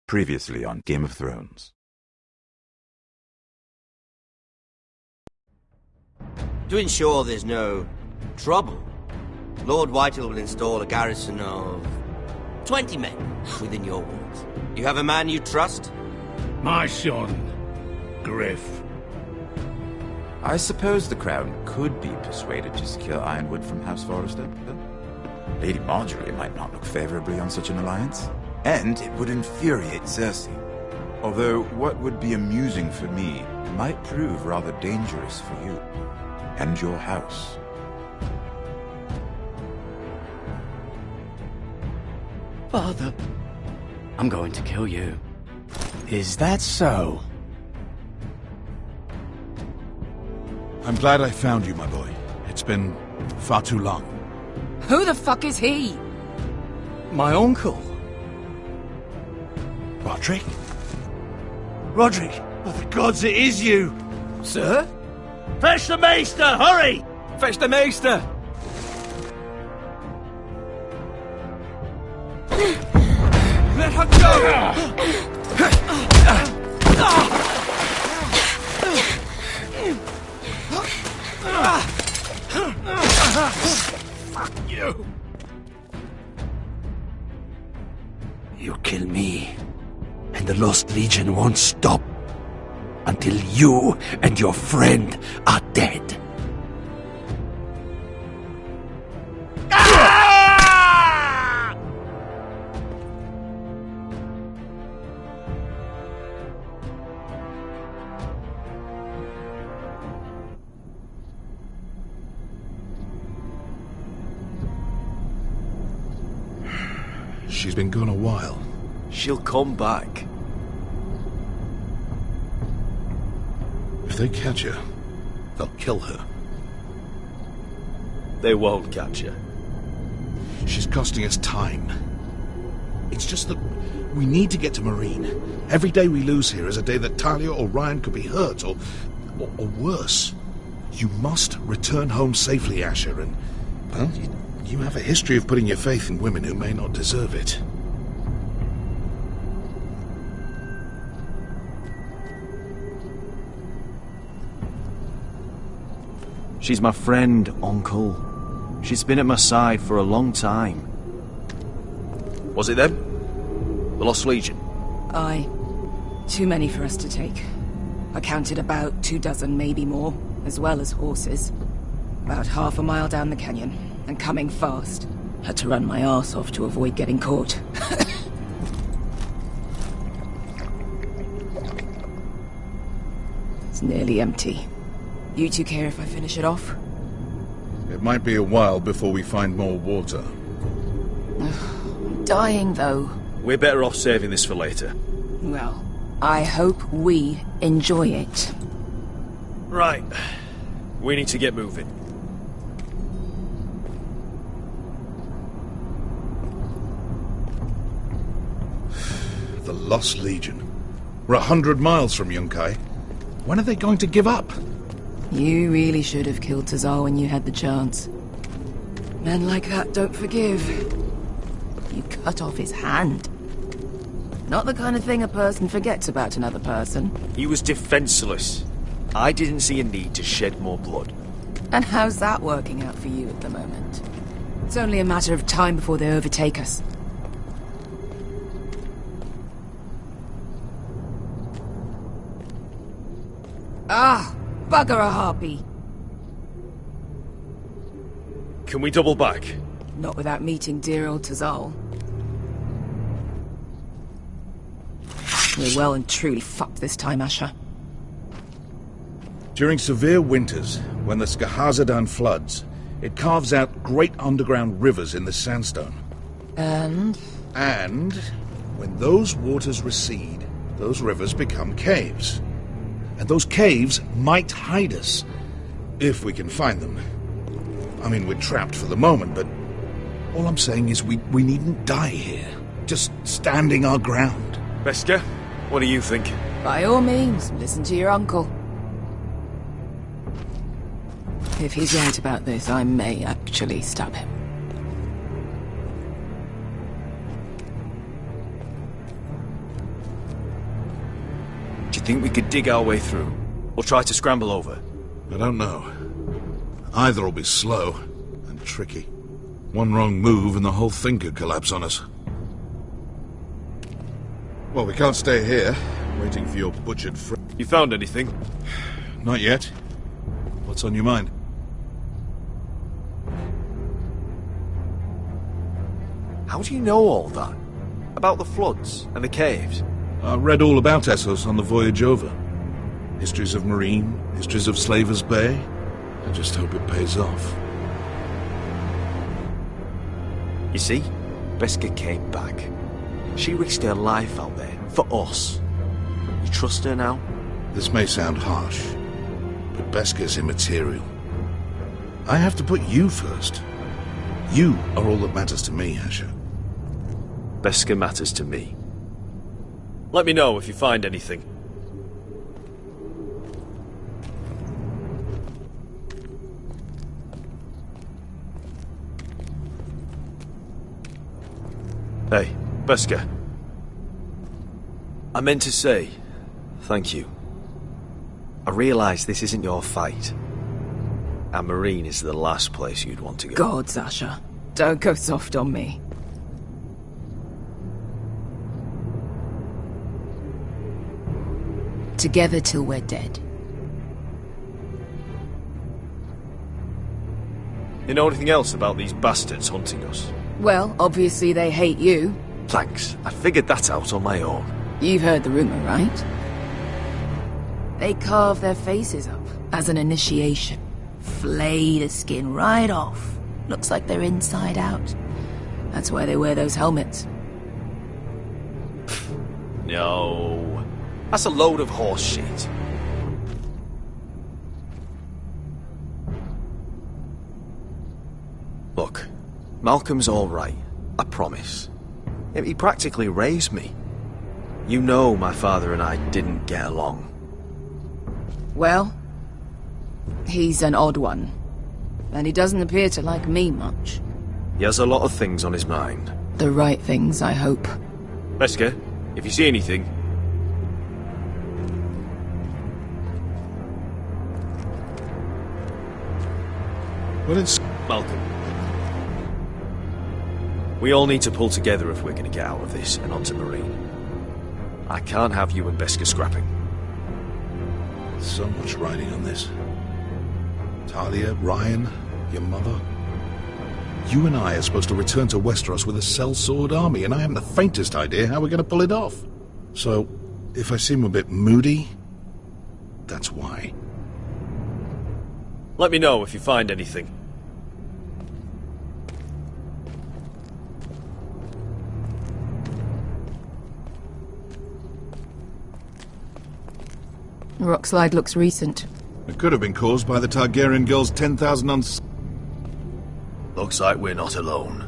Previously on Game of Thrones. To ensure there's no trouble, Lord Whitehill will install a garrison of 20 men within your walls. You have a man you trust? My son, Griff. I suppose the Crown could be persuaded to secure Ironwood from House Forrester. Lady Marjorie might not look favorably on such an alliance. And it would infuriate Cersei. Although what would be amusing for me might prove rather dangerous for you and your house. Father, I'm going to kill you. Is that so? I'm glad I found you, my boy. It's been far too long. Who the fuck is he? My uncle. Roderick? Roderick! Oh, for gods, it is you! Sir? Fetch the Maester, hurry! Fetch the Maester! Let her go! Fuck you! You kill me, and the Lost Legion won't stop until you and your friend are dead. She's been gone a while. She'll come back. If they catch her, they'll kill her. They won't catch her. She's costing us time. It's just that we need to get to Marine. Every day we lose here is a day that Talia or Ryan could be hurt, or worse. You must return home safely, Asher, and, well, you have a history of putting your faith in women who may not deserve it. She's my friend, Uncle. She's been at my side for a long time. Was it them? The Lost Legion? Aye. Too many for us to take. I counted about 24, maybe more, as well as horses. About half a mile down the canyon, and coming fast. Had to run my arse off to avoid getting caught. It's nearly empty. You two care if I finish it off? It might be a while before we find more water. I'm dying, though. We're better off saving this for later. Well, I hope we enjoy it. Right. We need to get moving. The Lost Legion. We're 100 miles from Yunkai. When are they going to give up? You really should have killed Tazal when you had the chance. Men like that don't forgive. You cut off his hand. Not the kind of thing a person forgets about another person. He was defenseless. I didn't see a need to shed more blood. And how's that working out for you at the moment? It's only a matter of time before they overtake us. Ah! Bugger a harpy! Can we double back? Not without meeting dear old Tazal. We're well and truly fucked this time, Asher. During severe winters, when the Skahazadan floods, it carves out great underground rivers in the sandstone. And? And when those waters recede, those rivers become caves. And those caves might hide us, if we can find them. I mean, we're trapped for the moment, but all I'm saying is we needn't die here. Just standing our ground. Beskha, what do you think? By all means, listen to your uncle. If he's right about this, I may actually stab him. Think we could dig our way through? Or try to scramble over? I don't know. Either will be slow and tricky. One wrong move and the whole thing could collapse on us. Well, we can't stay here, waiting for your butchered friend. You found anything? Not yet. What's on your mind? How do you know all that? About the floods and the caves? I read all about Essos on the voyage over. Histories of Marine, histories of Slavers Bay. I just hope it pays off. You see, Beskha came back. She risked her life out there, for us. You trust her now? This may sound harsh, but Beskha's immaterial. I have to put you first. You are all that matters to me, Asher. Beskha matters to me. Let me know if you find anything. Hey, Beskha. I meant to say, thank you. I realise this isn't your fight. And Marine is the last place you'd want to go. God, Asher. Don't go soft on me. Together till we're dead. You know anything else about these bastards hunting us? Well, obviously they hate you. Thanks. I figured that out on my own. You've heard the rumor, right? They carve their faces up as an initiation. Flay the skin right off. Looks like they're inside out. That's why they wear those helmets. No. That's a load of horse shit. Look, Malcolm's all right. I promise. He practically raised me. You know my father and I didn't get along. Well, he's an odd one. And he doesn't appear to like me much. He has a lot of things on his mind. The right things, I hope. Beskha, if you see anything... Well, it's... Malcolm. We all need to pull together if we're going to get out of this and onto Marine. I can't have you and Beskha scrapping. So much riding on this. Talia, Ryan, your mother. You and I are supposed to return to Westeros with a sellsword army, and I haven't the faintest idea how we're going to pull it off. So, if I seem a bit moody, that's why. Let me know if you find anything. The rockslide looks recent. It could have been caused by the Targaryen girl's 10,000 Looks like we're not alone.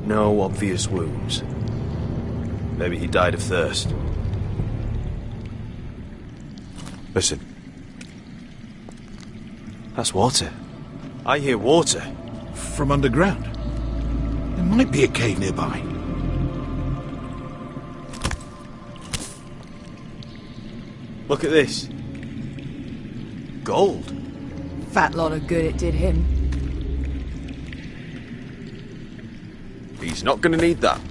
No obvious wounds. Maybe he died of thirst. Listen. That's water. I hear water. From underground. There might be a cave nearby. Look at this. Gold. Fat lot of good it did him. He's not gonna need that.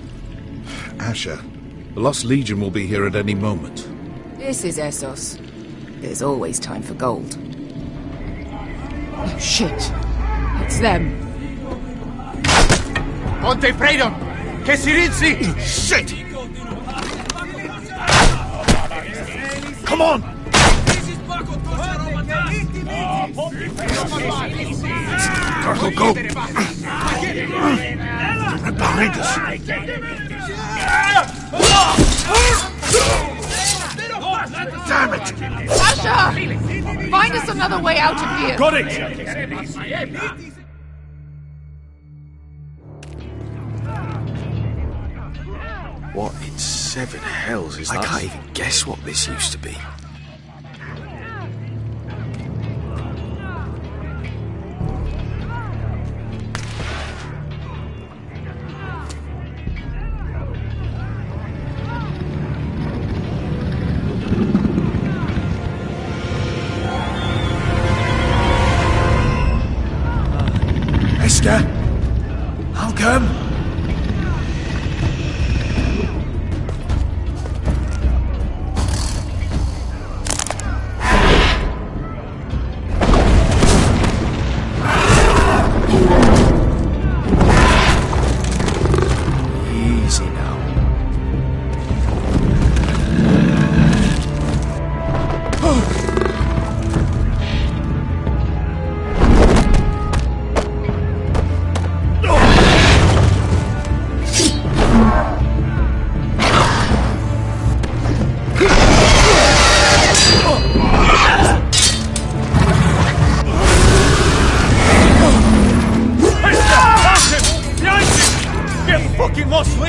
Asher, the Lost Legion will be here at any moment. This is Essos. There's always time for gold. Oh, shit. It's them. Ponte Freedom! Che si rizzi! Shit! Come on! Carl, go! Right behind us! Damn it! Asher! Find us another way out of here! Got it! What in seven hells is that? I can't even guess what this used to be.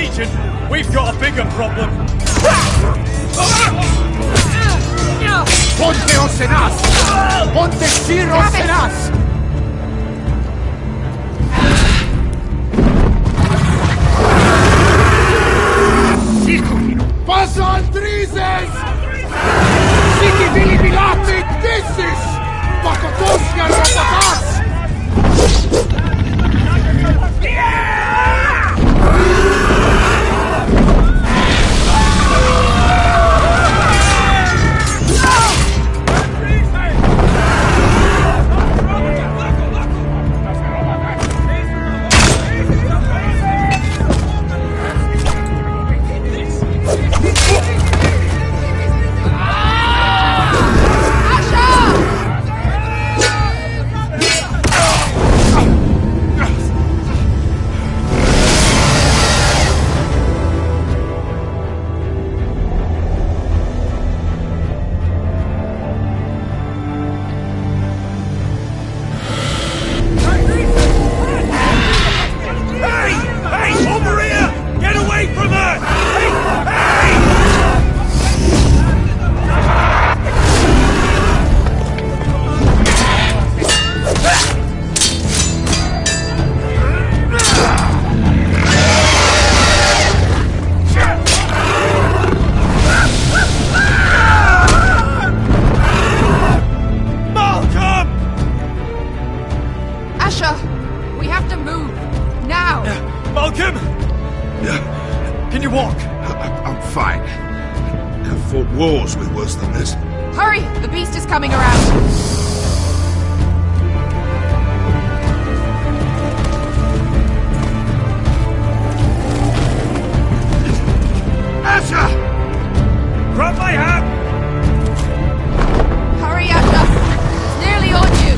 Legion. We've got a bigger problem. Ponteos en as! Ponte Shiros en as! Paso Andrises! Siki Vili Vilatic Dissis! Pakotoska Rapatas! Wars with worse than this. Hurry! The beast is coming around! Asher! Grab my hat! Hurry, Asher! It's nearly on you!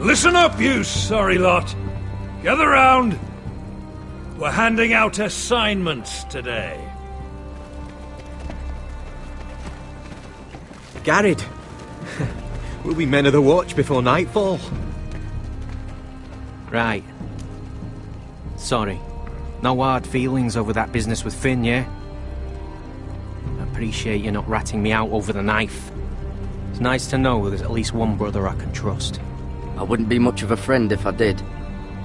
Listen up, you sorry lot. Gather round. We're handing out assignments today. Garrett, we'll be men of the watch before nightfall. Right. Sorry. No hard feelings over that business with Finn, yeah? I appreciate you not ratting me out over the knife. It's nice to know there's at least one brother I can trust. I wouldn't be much of a friend if I did.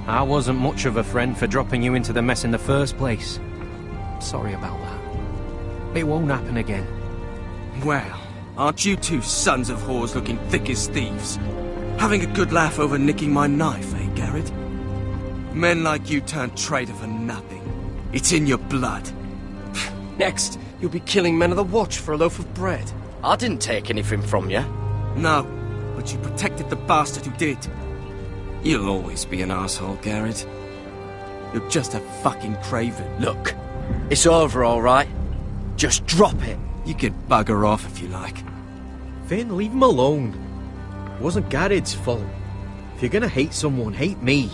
I wasn't much of a friend for dropping you into the mess in the first place. Sorry about that. It won't happen again. Well, aren't you two sons of whores looking thick as thieves? Having a good laugh over nicking my knife, eh, Garrett? Men like you turn traitor for nothing. It's in your blood. Next, you'll be killing men of the watch for a loaf of bread. I didn't take anything from you. No, but you protected the bastard who did. You'll always be an asshole, Garrett. You're just a fucking craven. Look, it's over, all right? Just drop it. You can bugger off if you like. Finn, leave him alone. It wasn't Garrett's fault. If you're gonna hate someone, hate me.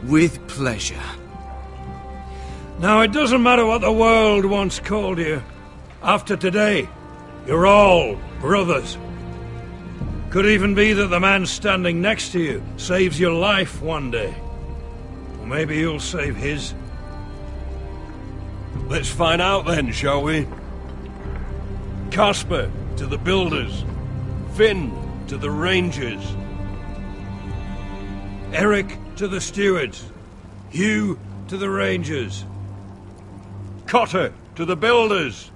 With pleasure. Now, it doesn't matter what the world once called you. After today, you're all brothers. Could even be that the man standing next to you saves your life one day. Or maybe you'll save his. Let's find out then, shall we? Casper to the builders. Finn to the rangers. Eric to the stewards. Hugh to the rangers. Cotter to the builders.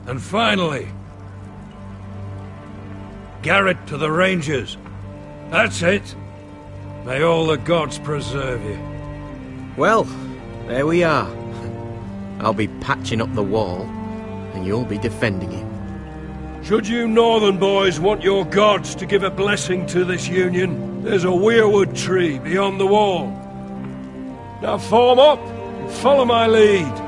And finally, Garrett to the rangers. That's it. May all the gods preserve you. Well, there we are. I'll be patching up the wall, and you'll be defending it. Should you northern boys want your gods to give a blessing to this union, there's a weirwood tree beyond the wall. Now form up and follow my lead.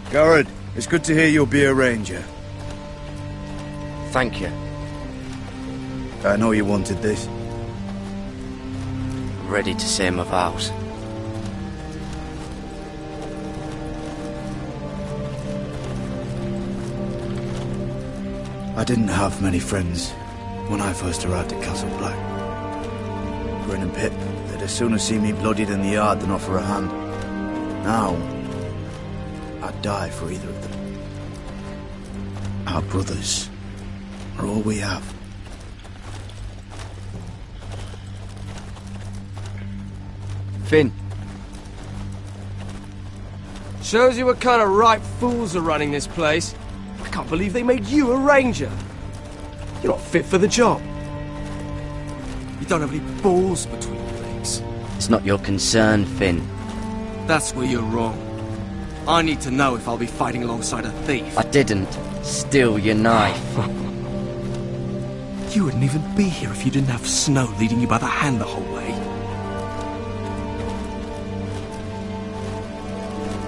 Garrett, it's good to hear you'll be a ranger. Thank you. I know you wanted this. Ready to say my vows. I didn't have many friends when I first arrived at Castle Black. Grin and Pip, they'd as soon see me bloodied in the yard than offer a hand. Now, I'd die for either of them. Our brothers are all we have. Finn. Shows you what kind of ripe fools are running this place. I can't believe they made you a ranger. You're not fit for the job. You don't have any balls between your legs. It's not your concern, Finn. That's where you're wrong. I need to know if I'll be fighting alongside a thief. I didn't steal your knife. You wouldn't even be here if you didn't have Snow leading you by the hand the whole way.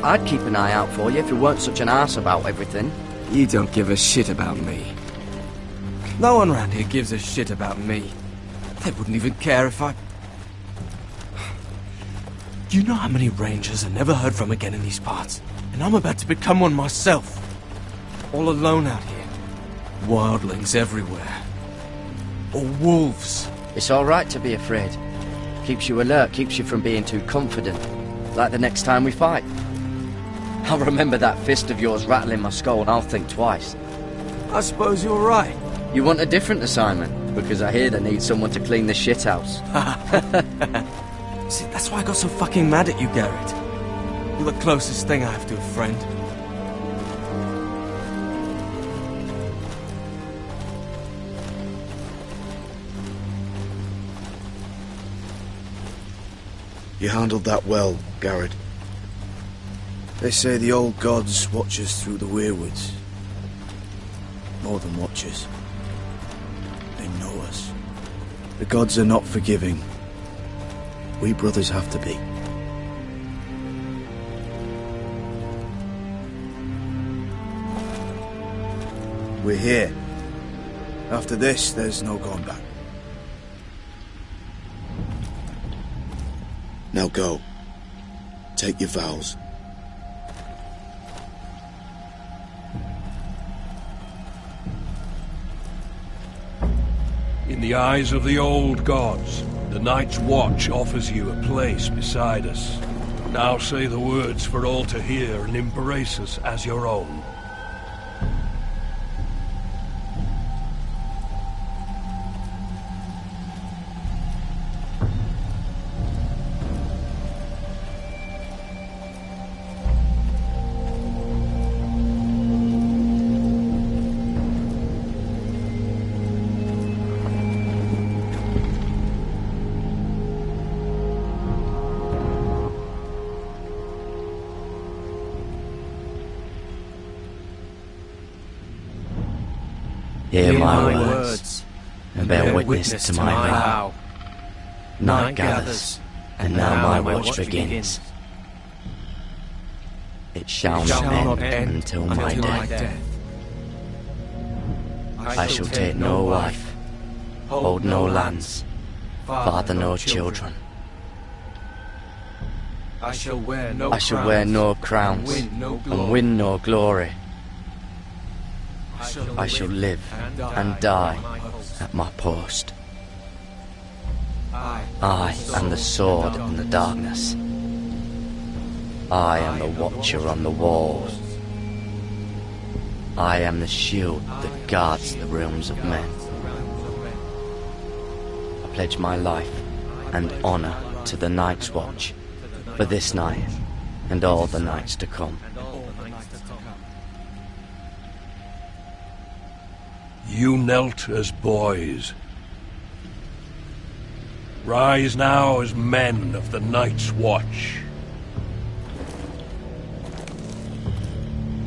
I'd keep an eye out for you if you weren't such an arse about everything. You don't give a shit about me. No one around here gives a shit about me. They wouldn't even care if I... Do you know how many rangers are never heard from again in these parts? And I'm about to become one myself. All alone out here. Wildlings everywhere. Or wolves. It's alright to be afraid. Keeps you alert, keeps you from being too confident. Like the next time we fight. I'll remember that fist of yours rattling my skull and I'll think twice. I suppose you're right. You want a different assignment? Because I hear they need someone to clean the shithouse. See, that's why I got so fucking mad at you, Garrett. You're the closest thing I have to a friend. You handled that well, Garrett. They say the old gods watch us through the weirwoods. More than watch us. They know us. The gods are not forgiving. We brothers have to be. We're here. After this, there's no going back. Now go. Take your vows. In the eyes of the old gods, the Night's Watch offers you a place beside us. Now say the words for all to hear and embrace us as your own. Hear my words, and bear witness to my vow. Night gathers, and now my watch begins. It shall not end until my death. I shall take no wife, hold no lands, father no children. I shall wear no crowns and win no glory. I shall live and die at my post. I am the sword in the darkness. I am the watcher on the walls. I am the shield that guards the realms of men. I pledge my life and honor to the Night's Watch for this night and all the nights to come. You knelt as boys. Rise now as men of the Night's Watch.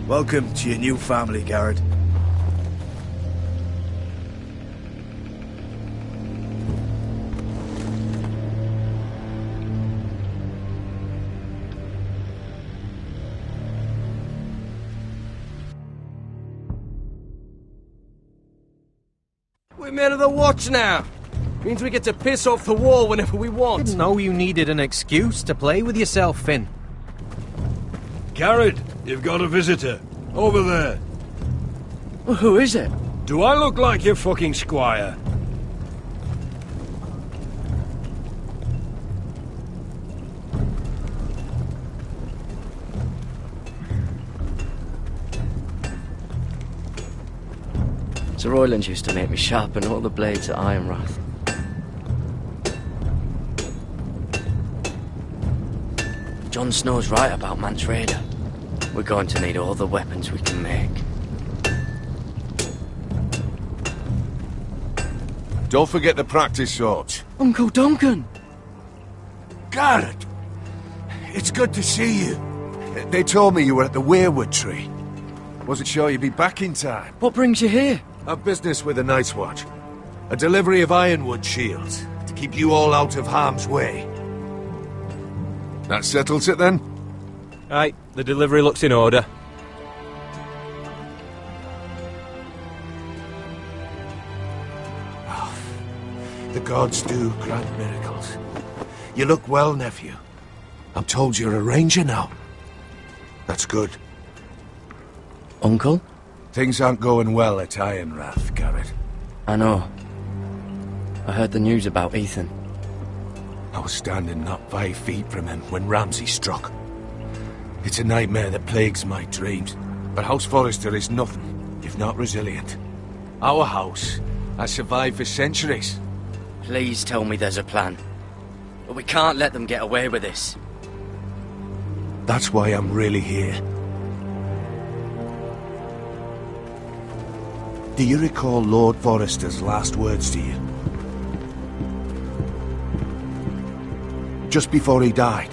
Welcome to your new family, Garrett. We're men of the Watch now. Means we get to piss off the wall whenever we want. Didn't know you needed an excuse to play with yourself, Finn. Garrett, you've got a visitor. Over there. Well, who is it? Do I look like your fucking squire? Sir Royland used to make me sharpen all the blades at Ironrath. Jon Snow's right about Mance Rayder. We're going to need all the weapons we can make. Don't forget the practice swords. Uncle Duncan! Garrett! It's good to see you. They told me you were at the Weirwood Tree. Wasn't sure you'd be back in time. What brings you here? A business with the Night's Watch. A delivery of ironwood shields to keep you all out of harm's way. That settles it then? Aye, the delivery looks in order. Oh, the gods do grant miracles. You look well, nephew. I'm told you're a ranger now. That's good. Uncle? Things aren't going well at Ironrath, Garrett. I know. I heard the news about Ethan. I was standing not 5 feet from him when Ramsay struck. It's a nightmare that plagues my dreams, but House Forrester is nothing if not resilient. Our house has survived for centuries. Please tell me there's a plan. But we can't let them get away with this. That's why I'm really here. Do you recall Lord Forrester's last words to you? Just before he died,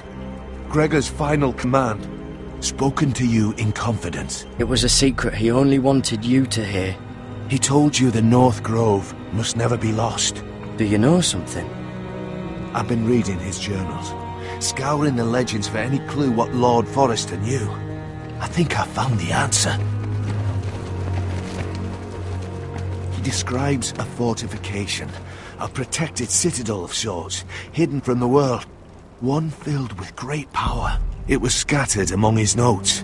Gregor's final command, spoken to you in confidence. It was a secret he only wanted you to hear. He told you the North Grove must never be lost. Do you know something? I've been reading his journals, scouring the legends for any clue what Lord Forrester knew. I think I found the answer. He describes a fortification, a protected citadel of sorts, hidden from the world. One filled with great power. It was scattered among his notes.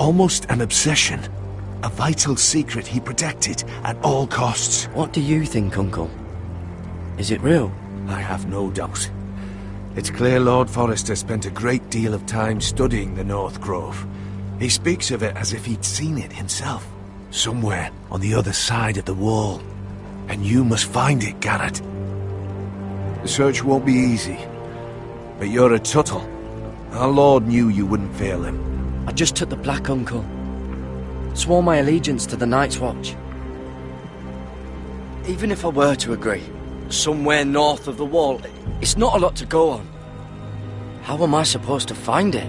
Almost an obsession. A vital secret he protected at all costs. What do you think, Uncle? Is it real? I have no doubt. It's clear Lord Forrester spent a great deal of time studying the North Grove. He speaks of it as if he'd seen it himself. Somewhere on the other side of the wall. And you must find it, Garrett. The search won't be easy. But you're a Tuttle. Our Lord knew you wouldn't fail him. I just took the black, Uncle. Swore my allegiance to the Night's Watch. Even if I were to agree, somewhere north of the wall, it's not a lot to go on. How am I supposed to find it?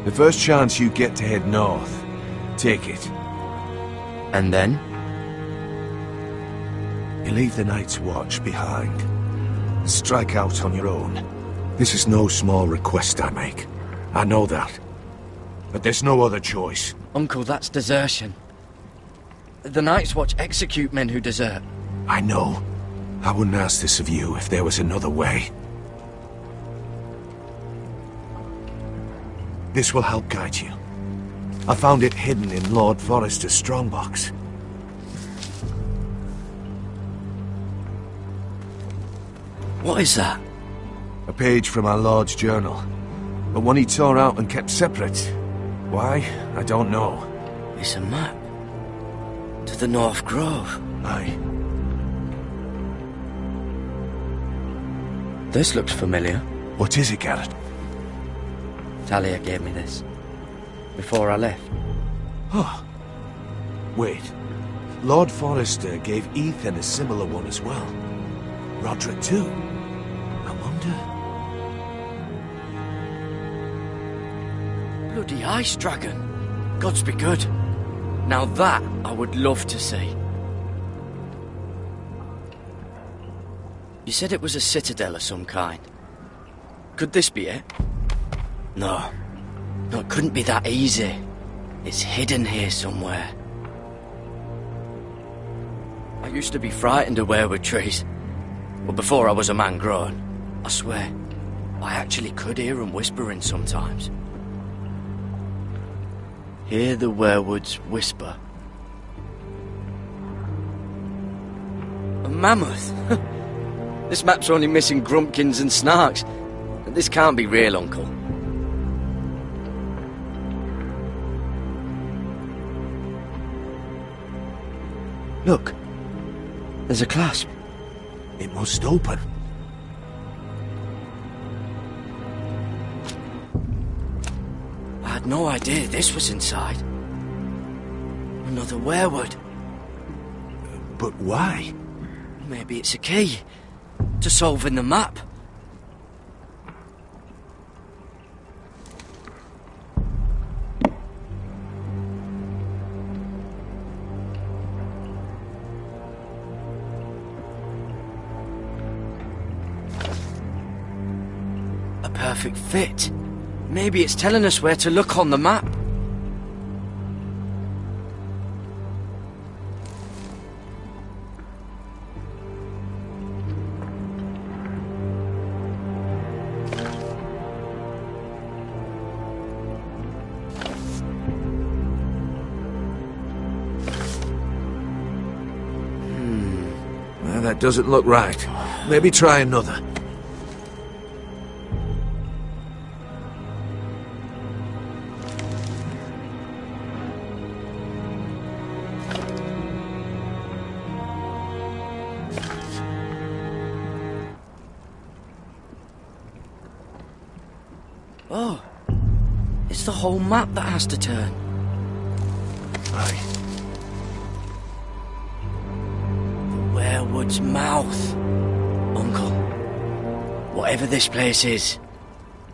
The first chance you get to head north, take it. And then? You leave the Night's Watch behind. Strike out on your own. This is no small request I make. I know that. But there's no other choice. Uncle, that's desertion. The Night's Watch execute men who desert. I know. I wouldn't ask this of you if there was another way. This will help guide you. I found it hidden in Lord Forrester's strongbox. What is that? A page from our Lord's journal. But one he tore out and kept separate. Why? I don't know. It's a map. To the North Grove. Aye. This looks familiar. What is it, Garrett? Talia gave me this. Before I left. Oh. Wait. Lord Forrester gave Ethan a similar one as well. Roderick too. I wonder... Bloody ice dragon. Gods be good. Now that I would love to see. You said it was a citadel of some kind. Could this be it? No. No, it couldn't be that easy. It's hidden here somewhere. I used to be frightened of weirwood trees. But before I was a man grown, I swear, I actually could hear them whispering sometimes. Hear the weirwoods whisper. A mammoth? This map's only missing grumpkins and snarks. This can't be real, Uncle. Look. There's a clasp. It must open. I had no idea this was inside. Another weirwood. But why? Maybe it's a key to solving the map. A perfect fit. Maybe it's telling us where to look on the map. Well, that doesn't look right. Maybe try another. Oh, it's the whole map that has to turn. Aye. The weirwood's mouth. Uncle, whatever this place is,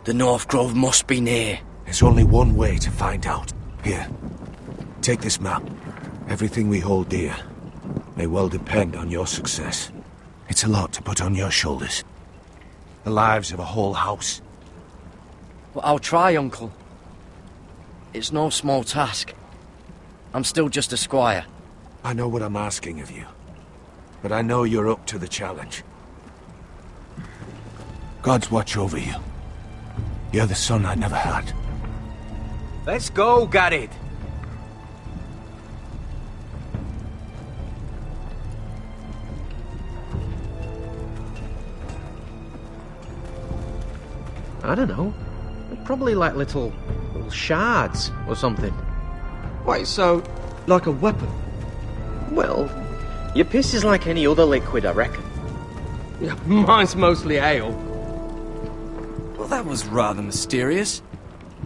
the North Grove must be near. There's only one way to find out. Here, take this map. Everything we hold dear may well depend on your success. It's a lot to put on your shoulders. The lives of a whole house. Well, I'll try, Uncle. It's no small task. I'm still just a squire. I know what I'm asking of you, but I know you're up to the challenge. Gods watch over you. You're the son I never had. Let's go, Garrett. I don't know. Probably like little shards or something. Wait, so, like a weapon? Well, your piss is like any other liquid, I reckon. Yeah, mine's mostly ale. Well, that was rather mysterious.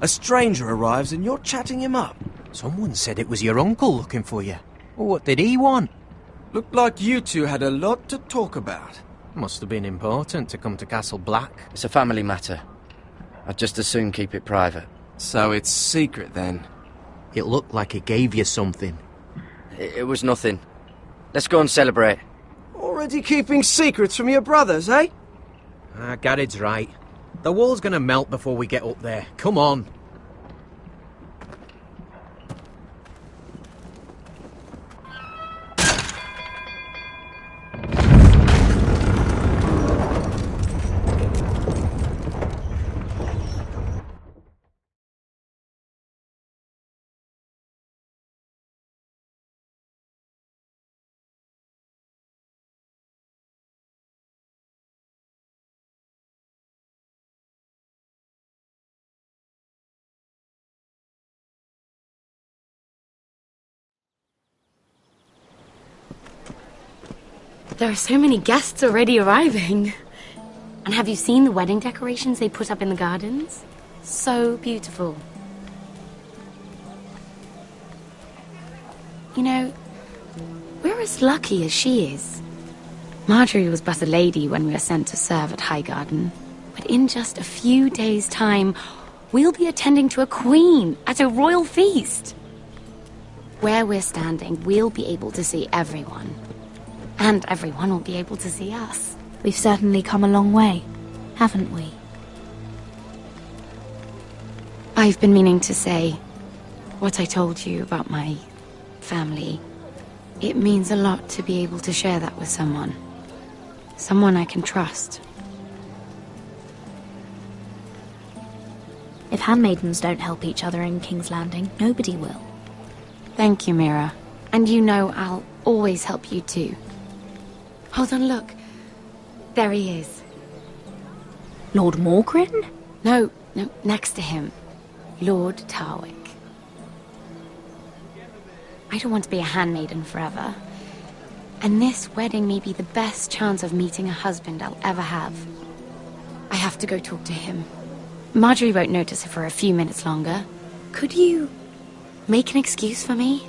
A stranger arrives and you're chatting him up. Someone said it was your uncle looking for you. Well, what did he want? Looked like you two had a lot to talk about. Must have been important to come to Castle Black. It's a family matter. I'd just as soon keep it private. So it's secret, then? It looked like it gave you something. It was nothing. Let's go and celebrate. Already keeping secrets from your brothers, eh? Garrett's right. The wall's gonna melt before we get up there. Come on. There are so many guests already arriving. And have you seen the wedding decorations they put up in the gardens? So beautiful. You know, we're as lucky as she is. Marjorie was but a lady when we were sent to serve at Highgarden. But in just a few days' time, we'll be attending to a queen at a royal feast. Where we're standing, we'll be able to see everyone. And everyone will be able to see us. We've certainly come a long way, haven't we? I've been meaning to say what I told you about my family. It means a lot to be able to share that with someone. Someone I can trust. If handmaidens don't help each other in King's Landing, nobody will. Thank you, Mira. And you know I'll always help you too. Hold on, look. There he is. Lord Morgrin? No, next to him. Lord Tarwick. I don't want to be a handmaiden forever. And this wedding may be the best chance of meeting a husband I'll ever have. I have to go talk to him. Marjorie won't notice her for a few minutes longer. Could you make an excuse for me?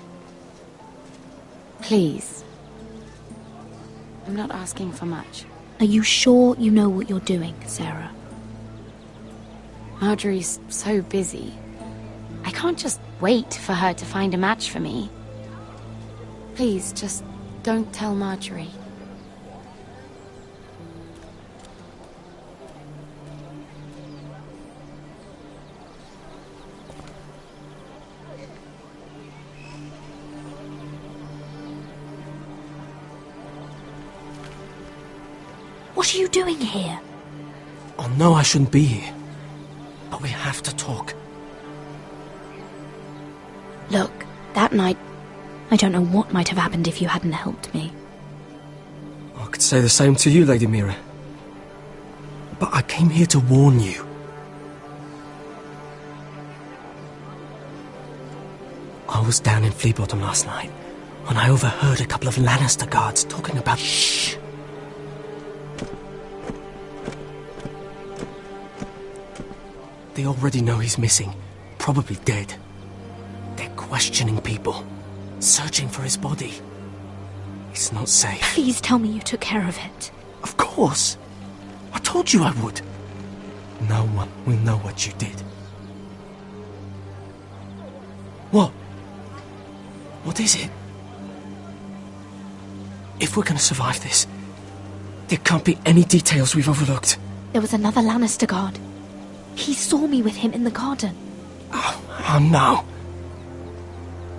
Please. I'm not asking for much. Are you sure you know what you're doing, Sarah? Marjorie's so busy. I can't just wait for her to find a match for me. Please, just don't tell Marjorie. What are you doing here? Oh no, I shouldn't be here. But we have to talk. Look, that night, I don't know what might have happened if you hadn't helped me. I could say the same to you, Lady Mira. But I came here to warn you. I was down in Fleabottom last night when I overheard a couple of Lannister guards talking about... Shh! They already know he's missing, probably dead. They're questioning people, searching for his body. It's not safe. Please tell me you took care of it. Of course. I told you I would. No one will know what you did. What? What is it? If we're gonna survive this, there can't be any details we've overlooked. There was another Lannister guard. He saw me with him in the garden. Oh no.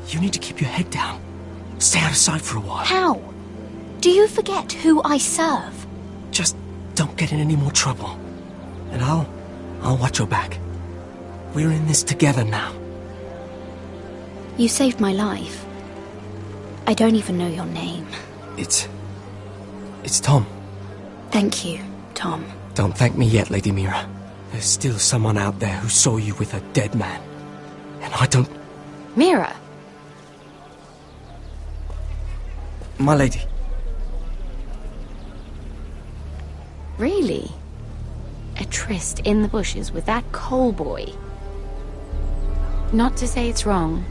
You need to keep your head down. Stay out of sight for a while. How? Do you forget who I serve? Just don't get in any more trouble. And I'll watch your back. We're in this together now. You saved my life. I don't even know your name. It's Tom. Thank you, Tom. Don't thank me yet, Lady Mira. There's still someone out there who saw you with a dead man. And I don't... Mira! My lady. Really? A tryst in the bushes with that Cole boy? Not to say it's wrong,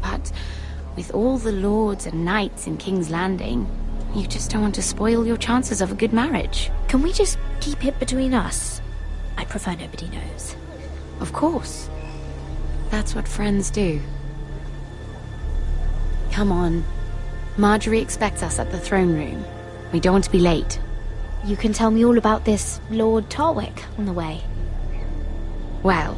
but with all the lords and knights in King's Landing, you just don't want to spoil your chances of a good marriage. Can we just keep it between us? I prefer nobody knows. Of course. That's what friends do. Come on. Marjorie expects us at the throne room. We don't want to be late. You can tell me all about this Lord Tarwick on the way. Well,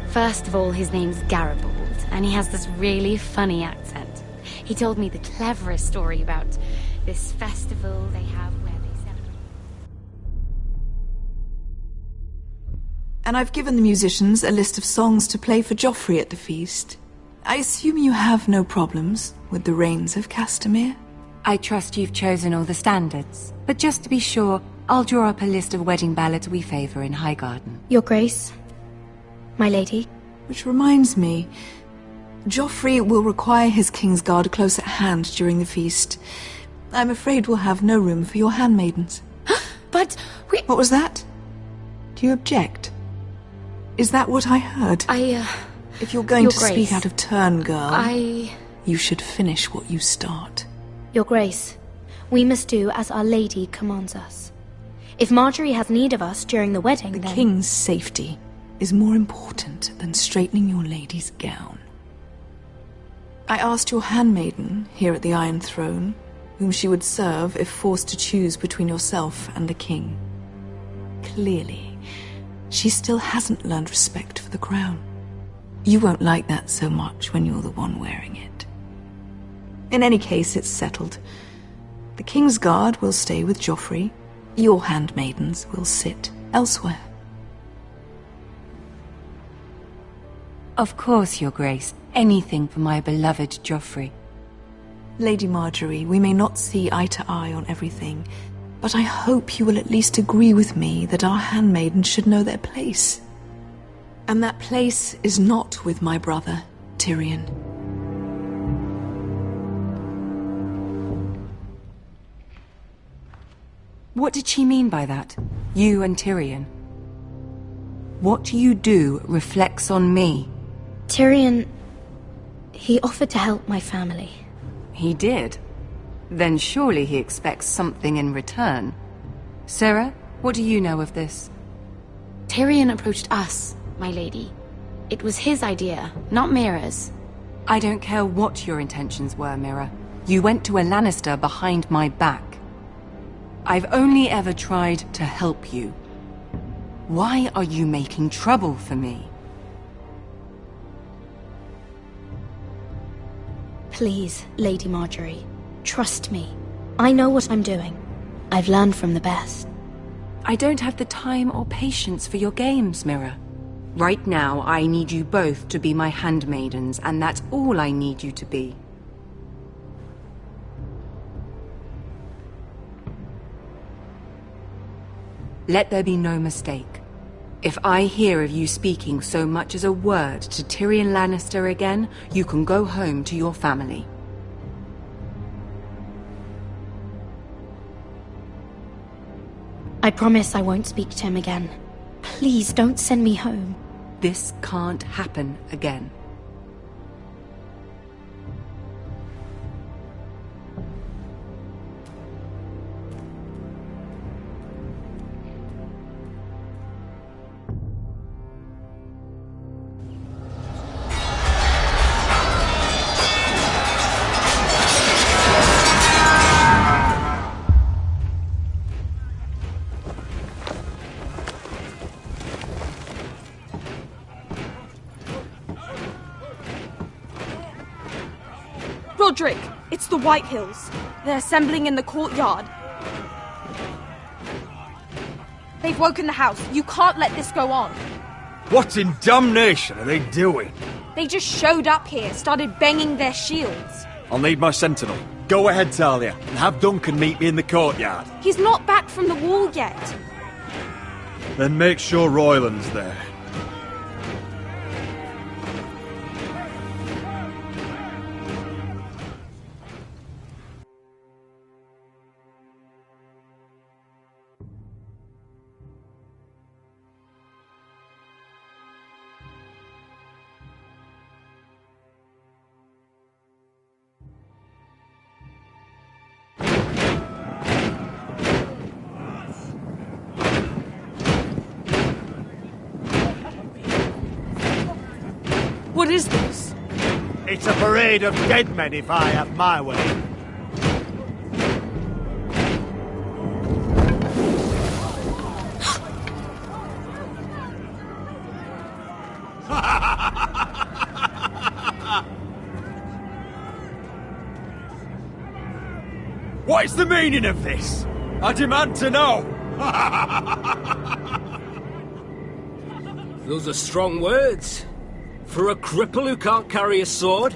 first of all, his name's Garibald, and he has this really funny accent. He told me the cleverest story about this festival they have where they celebrate. And I've given the musicians a list of songs to play for Joffrey at the feast. I assume you have no problems with the Rains of Castamere? I trust you've chosen all the standards, but just to be sure, I'll draw up a list of wedding ballads we favor in Highgarden. Your Grace, my lady. Which reminds me, Joffrey will require his Kingsguard close at hand during the feast. I'm afraid we'll have no room for your handmaidens. But we... What was that? Do you object? Is that what I heard? If you're going to speak out of turn, girl, you should finish what you start. Your Grace, we must do as Our Lady commands us. If Marjorie has need of us during the wedding, The King's safety is more important than straightening your lady's gown. I asked your handmaiden here at the Iron Throne whom she would serve if forced to choose between yourself and the King. Clearly, she still hasn't learned respect for the crown. You won't like that so much when you're the one wearing it. In any case, it's settled. The Kingsguard will stay with Joffrey. Your handmaidens will sit elsewhere. Of course, Your Grace. Anything for my beloved Joffrey. Lady Marjorie, we may not see eye to eye on everything, but I hope you will at least agree with me that our handmaidens should know their place. And that place is not with my brother, Tyrion. What did she mean by that? You and Tyrion? What you do reflects on me. Tyrion... he offered to help my family. He did? Then surely he expects something in return. Sarah, what do you know of this? Tyrion approached us, my lady. It was his idea, not Mira's. I don't care what your intentions were, Mira. You went to a Lannister behind my back. I've only ever tried to help you. Why are you making trouble for me? Please, Lady Marjorie, trust me. I know what I'm doing. I've learned from the best. I don't have the time or patience for your games, Mira. Right now, I need you both to be my handmaidens, and that's all I need you to be. Let there be no mistake. If I hear of you speaking so much as a word to Tyrion Lannister again, you can go home to your family. I promise I won't speak to him again. Please don't send me home. This can't happen again. Roderick, it's the Whitehills. They're assembling in the courtyard. They've woken the house. You can't let this go on. What in damnation are they doing? They just showed up here, started banging their shields. I'll need my sentinel. Go ahead, Talia, and have Duncan meet me in the courtyard. He's not back from the wall yet. Then make sure Royland's there. What is this? It's a parade of dead men if I have my way. What is the meaning of this? I demand to know! Those are strong words. For a cripple who can't carry a sword?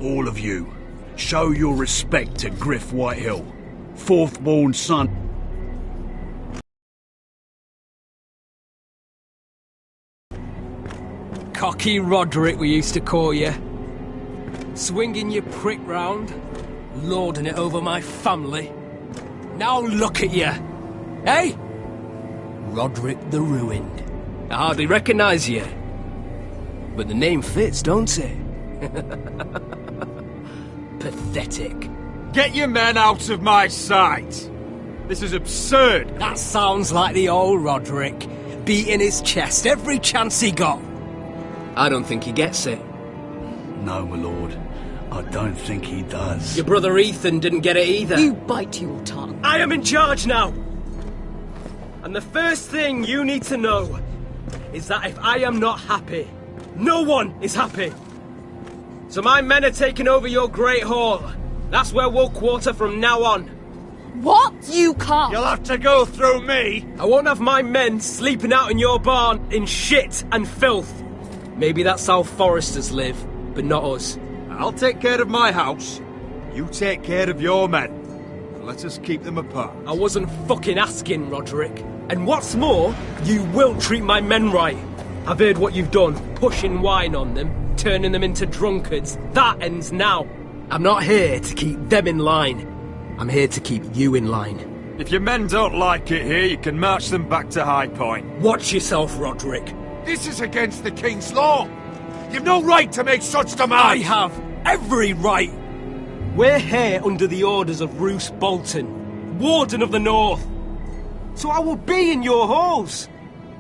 All of you, show your respect to Griff Whitehill, fourth-born son. Cocky Roderick, we used to call you. Swinging your prick round, lording it over my family. Now look at you! Hey? Roderick the Ruined. I hardly recognise you. But the name fits, don't it? Pathetic. Get your men out of my sight! This is absurd! That sounds like the old Roderick, beating his chest every chance he got. I don't think he gets it. No, my lord. I don't think he does. Your brother Ethan didn't get it either. You bite your tongue. I am in charge now! And the first thing you need to know is that if I am not happy, no one is happy. So my men are taking over your Great Hall. That's where we'll quarter from now on. What? You can't. You'll have to go through me. I won't have my men sleeping out in your barn in shit and filth. Maybe that's how Forresters live, but not us. I'll take care of my house. You take care of your men. Let us keep them apart. I wasn't fucking asking, Roderick. And what's more, you will treat my men right. I've heard what you've done, pushing wine on them, turning them into drunkards. That ends now. I'm not here to keep them in line. I'm here to keep you in line. If your men don't like it here, you can march them back to High Point. Watch yourself, Roderick. This is against the King's law. You've no right to make such demands. I have every right. We're here under the orders of Roose Bolton, Warden of the North. So I will be in your halls.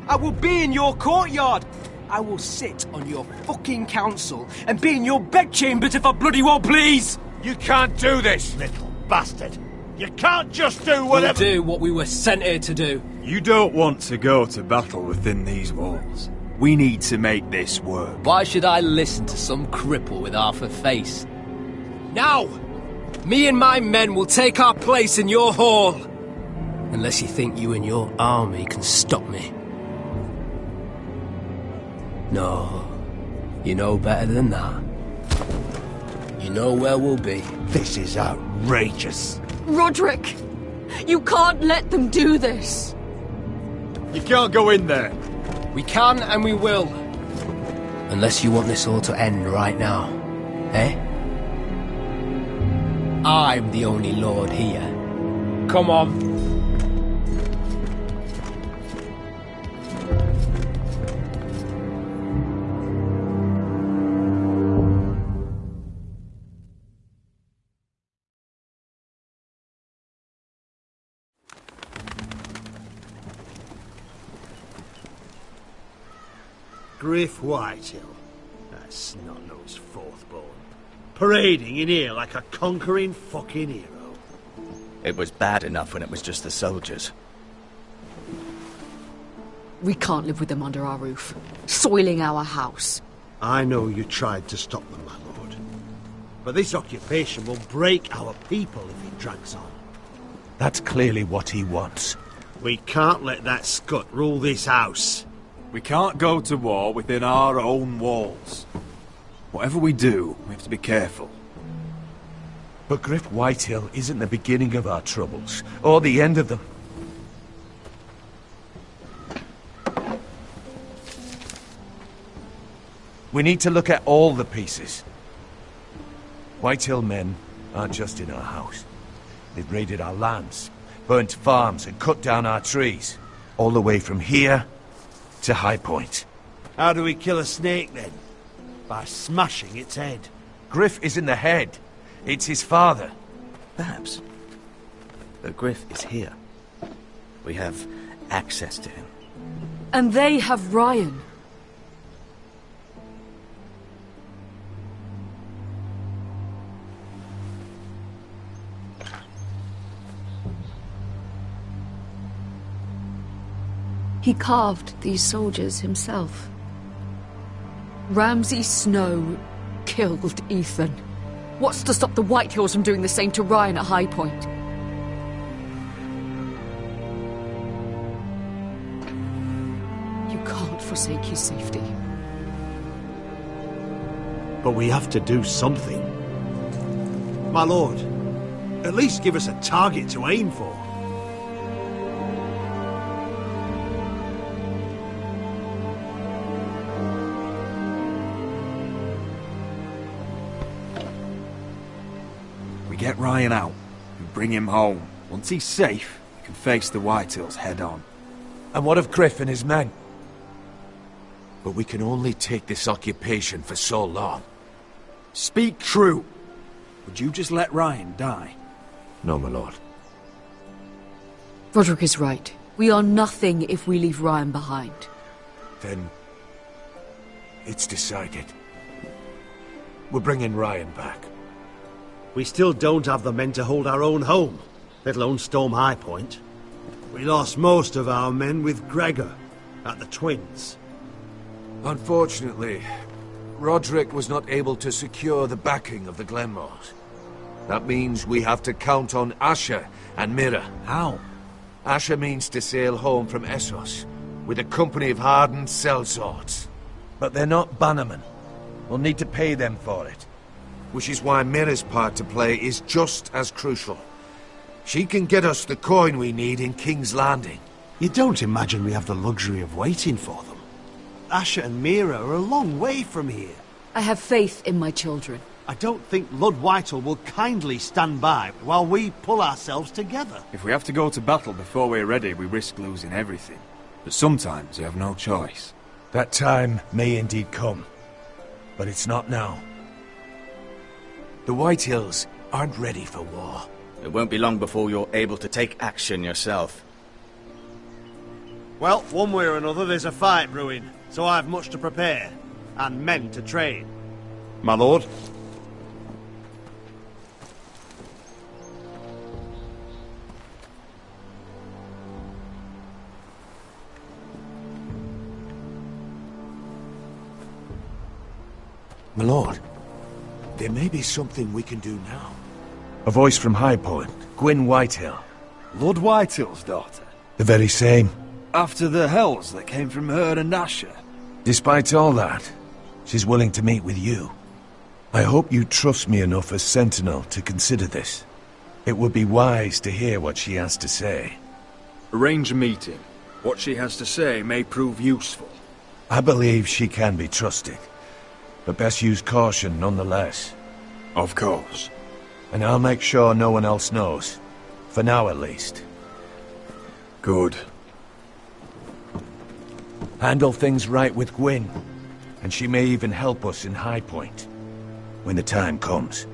I will be in your courtyard. I will sit on your fucking council and be in your bedchambers if I bloody well please. You can't do this, little bastard. You can't just do whatever... We'll do what we were sent here to do. You don't want to go to battle within these walls. We need to make this work. Why should I listen to some cripple with half a face? Now! Me and my men will take our place in your hall. Unless you think you and your army can stop me. No, you know better than that. You know where we'll be. This is outrageous. Roderick! You can't let them do this! You can't go in there. We can and we will. Unless you want this all to end right now. Eh? I'm the only lord here. Come on. Griff Whitehill. That's snot-nosed fourth-born. Parading in here like a conquering fucking hero. It was bad enough when it was just the soldiers. We can't live with them under our roof, soiling our house. I know you tried to stop them, my lord. But this occupation will break our people if it drags on. That's clearly what he wants. We can't let that scut rule this house. We can't go to war within our own walls. Whatever we do, we have to be careful. But Griff Whitehill isn't the beginning of our troubles, or the end of them. We need to look at all the pieces. Whitehill men aren't just in our house. They've raided our lands, burnt farms and cut down our trees. All the way from here to High Point. How do we kill a snake, then? By smashing its head. Griff isn't the head. It's his father. Perhaps. But Griff is here. We have access to him. And they have Ryan. He carved these soldiers himself. Ramsay Snow killed Ethan. What's to stop the Whitehills from doing the same to Ryan at High Point? You can't forsake his safety. But we have to do something. My lord, at least give us a target to aim for. We get Ryan out and bring him home. Once he's safe, we can face the Whitehills head on. And what of Griff and his men? But we can only take this occupation for so long. Speak true. Would you just let Ryan die? No, my lord. Roderick is right. We are nothing if we leave Ryan behind. Then it's decided. We're bringing Ryan back. We still don't have the men to hold our own home, let alone storm High Point. We lost most of our men with Gregor at the Twins. Unfortunately, Roderick was not able to secure the backing of the Glenmores. That means we have to count on Asher and Mira. How? Asher means to sail home from Essos with a company of hardened sellswords. But they're not bannermen. We'll need to pay them for it. Which is why Mira's part to play is just as crucial. She can get us the coin we need in King's Landing. You don't imagine we have the luxury of waiting for them? Asher and Mira are a long way from here. I have faith in my children. I don't think Lord Whitehall will kindly stand by while we pull ourselves together. If we have to go to battle before we're ready, we risk losing everything. But sometimes you have no choice. That time may indeed come. But it's not now. The Whitehills aren't ready for war. It won't be long before you're able to take action yourself. Well, one way or another there's a fight brewing, so I've much to prepare, and men to train. My lord? My lord, there may be something we can do now. A voice from High Point, Gwyn Whitehill. Lord Whitehill's daughter? The very same. After the hells that came from her and Asher? Despite all that, she's willing to meet with you. I hope you trust me enough as Sentinel to consider this. It would be wise to hear what she has to say. Arrange a meeting. What she has to say may prove useful. I believe she can be trusted. But best use caution nonetheless. Of course. And I'll make sure no one else knows. For now, at least. Good. Handle things right with Gwyn. And she may even help us in High Point. When the time comes.